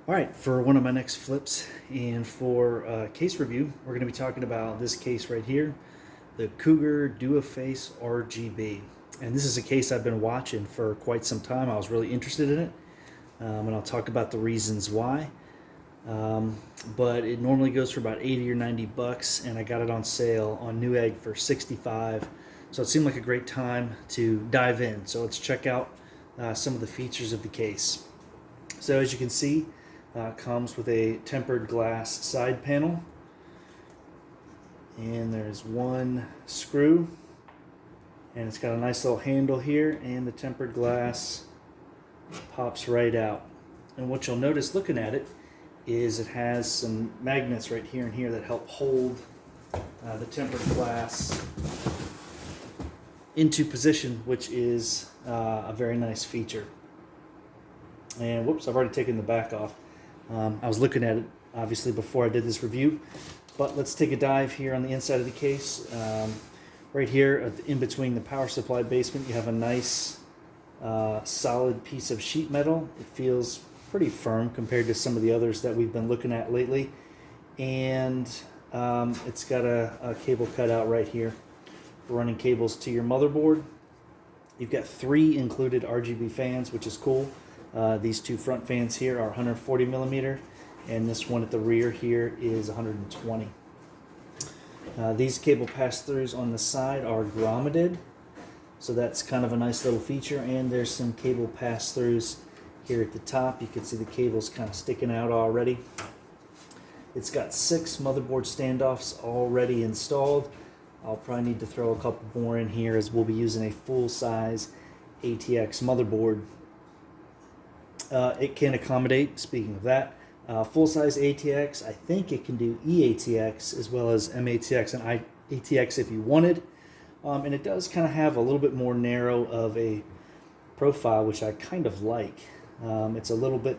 All right, for one of my next flips and for case review, we're going to be talking about this case right here, the Cougar Duoface RGB. And this is a case I've been watching for quite some time. I was really interested in it, and I'll talk about the reasons why. But it normally goes for about 80 or 90 bucks, and I got it on sale on Newegg for 65. So it seemed like a great time to dive in. So let's check out some of the features of the case. So as you can see, comes with a tempered glass side panel, and there's one screw, and it's got a nice little handle here, and the tempered glass pops right out. And what you'll notice looking at it is it has some magnets right here and here that help hold the tempered glass into position, which is a very nice feature. And whoops, I've already taken the back off. I was looking at it obviously before I did this review, but let's take a dive here on the inside of the case. Right here in between the power supply basement, you have a nice solid piece of sheet metal. It feels pretty firm compared to some of the others that we've been looking at lately. And it's got a cable cutout right here for running cables to your motherboard. You've got 3 included RGB fans, which is cool. These 2 front fans here are 140 millimeter, and this one at the rear here is 120. These cable pass-throughs on the side are grommeted, so that's kind of a nice little feature. And there's some cable pass-throughs here at the top. You can see the cables kind of sticking out already. It's got 6 motherboard standoffs already installed. I'll probably need to throw a couple more in here, as we'll be using a full-size ATX motherboard. It can accommodate, speaking of that, full-size ATX. I think it can do eATX as well as MATX and ATX if you wanted. And it does kind of have a little bit more narrow of a profile, which I kind of like. It's a little bit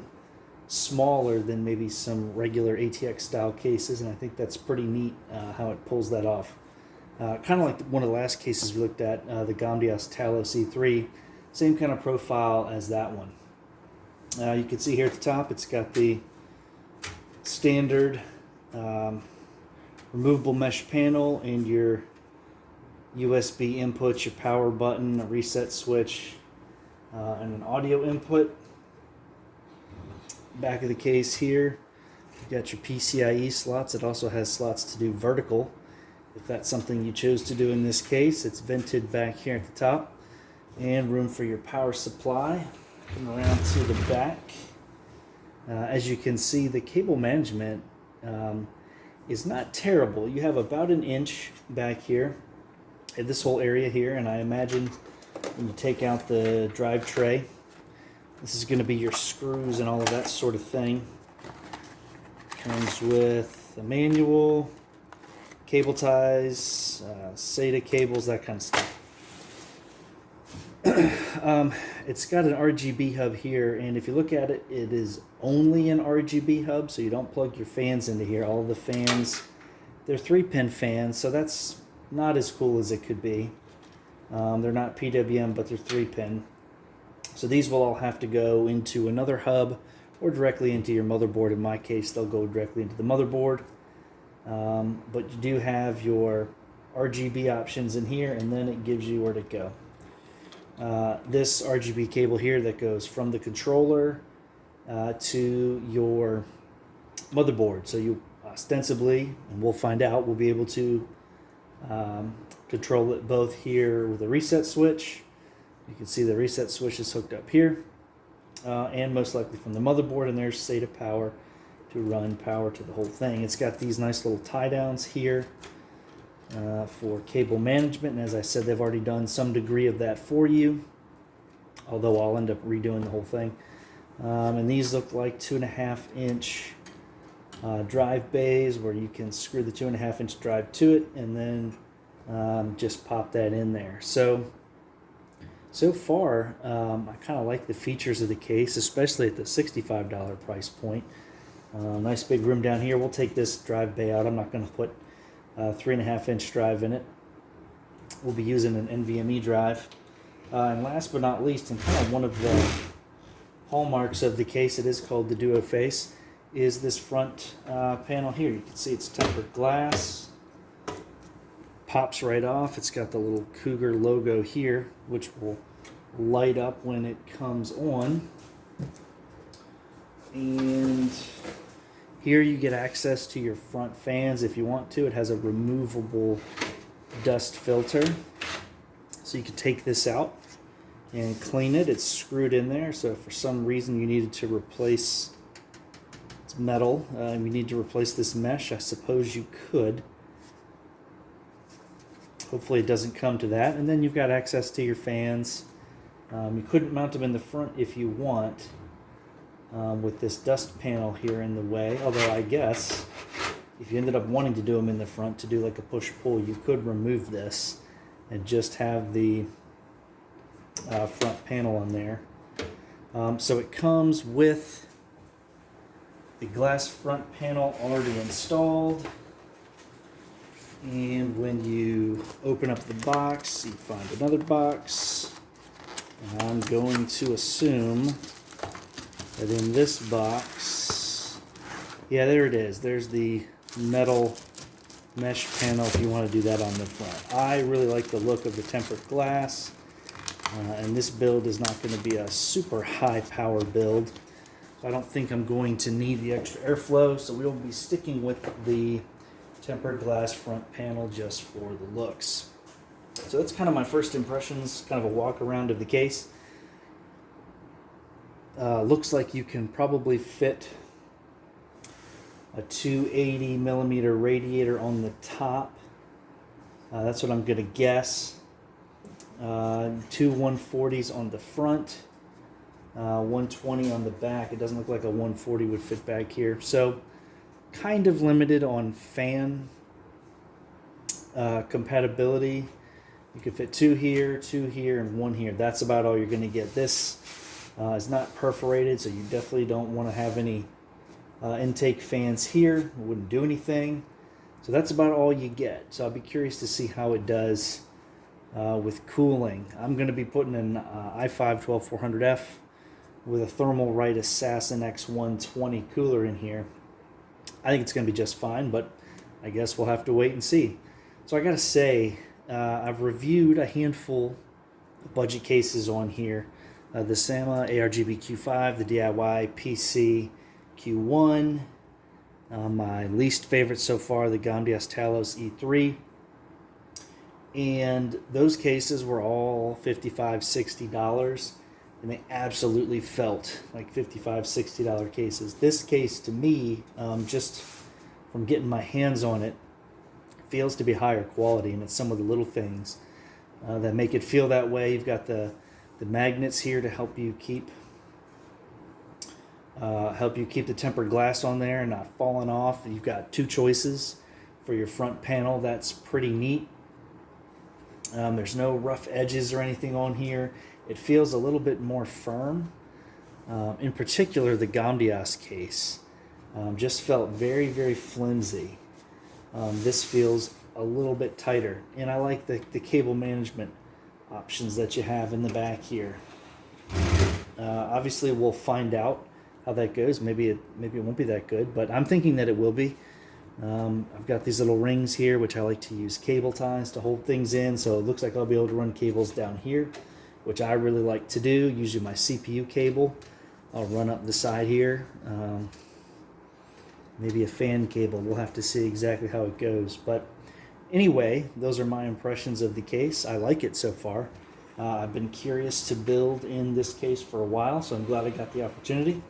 smaller than maybe some regular ATX style cases, and I think that's pretty neat how it pulls that off. Kind of like one of the last cases we looked at, the Gamdias Talo C3, same kind of profile as that one. You can see here at the top, it's got the standard removable mesh panel and your USB inputs, your power button, a reset switch, and an audio input. Back of the case here, you've got your PCIe slots. It also has slots to do vertical, if that's something you chose to do in this case. It's vented back here at the top, and room for your power supply. Come around to the back. As you can see, the cable management is not terrible. You have about an inch back here at this whole area here, and I imagine when you take out the drive tray, this is going to be your screws and all of that sort of thing. Comes with a manual, cable ties, SATA cables, that kind of stuff. It's got an RGB hub here, and if you look at it, it is only an RGB hub, so you don't plug your fans into here. All the fans, they're 3-pin fans, so that's not as cool as it could be. They're not PWM, but they're 3-pin. So these will all have to go into another hub or directly into your motherboard. In my case, they'll go directly into the motherboard. But you do have your RGB options in here, and then it gives you where to go. This RGB cable here that goes from the controller to your motherboard. So you ostensibly, and we'll find out, we'll be able to control it both here with a reset switch. You can see the reset switch is hooked up here, and most likely from the motherboard, and there's SATA power to run power to the whole thing. It's got these nice little tie downs here for cable management, and as I said, they've already done some degree of that for you, although I'll end up redoing the whole thing. And these look like 2.5-inch drive bays, where you can screw the 2.5-inch drive to it and then just pop that in there. So far, I kind of like the features of the case, especially at the $65 price point. Nice big room down here. We'll take this drive bay out. I'm not going to put 3.5-inch drive in it. We'll be using an NVMe drive. And last but not least, and kind of one of the hallmarks of the case, it is called the Duoface, is this front panel here. You can see it's tempered glass. Pops right off. It's got the little Cougar logo here, which will light up when it comes on. And here you get access to your front fans if you want to. It has a removable dust filter, so you can take this out and clean it. It's screwed in there, so if for some reason you needed to replace, it's metal, you need to replace this mesh, I suppose you could. Hopefully it doesn't come to that. And then you've got access to your fans. You couldn't mount them in the front if you want, with this dust panel here in the way, although I guess if you ended up wanting to do them in the front to do like a push-pull, you could remove this and just have the front panel on there. So it comes with the glass front panel already installed. And when you open up the box, you find another box. And I'm going to assume that in this box, yeah, there it is. There's the metal mesh panel if you want to do that on the front. I really like the look of the tempered glass. And this build is not going to be a super high power build. So I don't think I'm going to need the extra airflow. So we'll be sticking with the tempered glass front panel just for the looks. So that's kind of my first impressions, kind of a walk around of the case. Looks like you can probably fit a 280 millimeter radiator on the top. That's what I'm going to guess. Two 140s on the front, 120 on the back. It doesn't look like a 140 would fit back here. So kind of limited on fan compatibility. You can fit two here, and one here. That's about all you're going to get. This is not perforated, so you definitely don't want to have any intake fans here. It wouldn't do anything. So that's about all you get. So I'll be curious to see how it does with cooling. I'm going to be putting an i5 12400F with a Thermalright Assassin X120 cooler in here. I think it's going to be just fine, but I guess we'll have to wait and see. So I got to say, I've reviewed a handful of budget cases on here. The Sama ARGB Q5, the DIY PC Q1, my least favorite so far, the Gamdias Talos E3. And those cases were all $55, $60, and they absolutely felt like $55, $60 cases. This case, to me, just from getting my hands on it, feels to be higher quality, and it's some of the little things that make it feel that way. You've got the magnets here to help you keep the tempered glass on there and not falling off. You've got two choices for your front panel. That's pretty neat. There's no rough edges or anything on here. It feels a little bit more firm. In particular, the Gamdias case just felt very, very flimsy. This feels a little bit tighter, and I like the cable management options that you have in the back here. Obviously, we'll find out how that goes. Maybe it won't be that good, but I'm thinking that it will be. I've got these little rings here, which I like to use cable ties to hold things in, so it looks like I'll be able to run cables down here, which I really like to do. Usually my CPU cable I'll run up the side here. Maybe a fan cable. We'll have to see exactly how it goes. But anyway, those are my impressions of the case. I like it so far. I've been curious to build in this case for a while, so I'm glad I got the opportunity.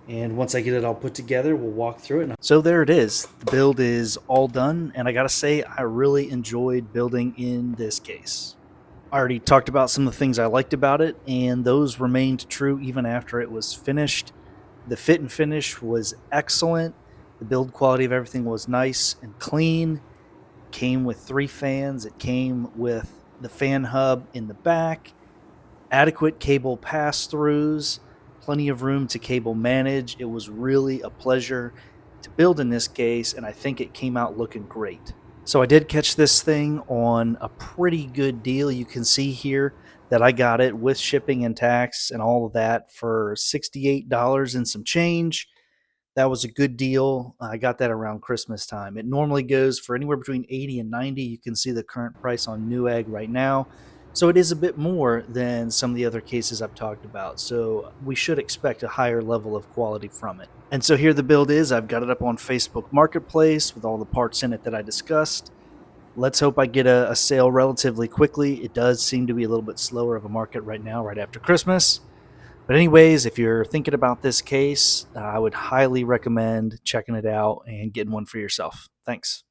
And once I get it all put together, we'll walk through it. So there it is. The build is all done, and I gotta say, I really enjoyed building in this case. I already talked about some of the things I liked about it, and those remained true even after it was finished. The fit and finish was excellent. The build quality of everything was nice and clean. It came with 3 fans. It came with the fan hub in the back, adequate cable pass-throughs, plenty of room to cable manage. It was really a pleasure to build in this case, and I think it came out looking great. So I did catch this thing on a pretty good deal. You can see here that I got it with shipping and tax and all of that for $68 and some change. That was a good deal. I got that around Christmas time. It normally goes for anywhere between 80 and 90. You can see the current price on Newegg right now. So it is a bit more than some of the other cases I've talked about. So we should expect a higher level of quality from it. And so here the build is. I've got it up on Facebook Marketplace with all the parts in it that I discussed. Let's hope I get a sale relatively quickly. It does seem to be a little bit slower of a market right now, right after Christmas. But anyways, if you're thinking about this case, I would highly recommend checking it out and getting one for yourself. Thanks.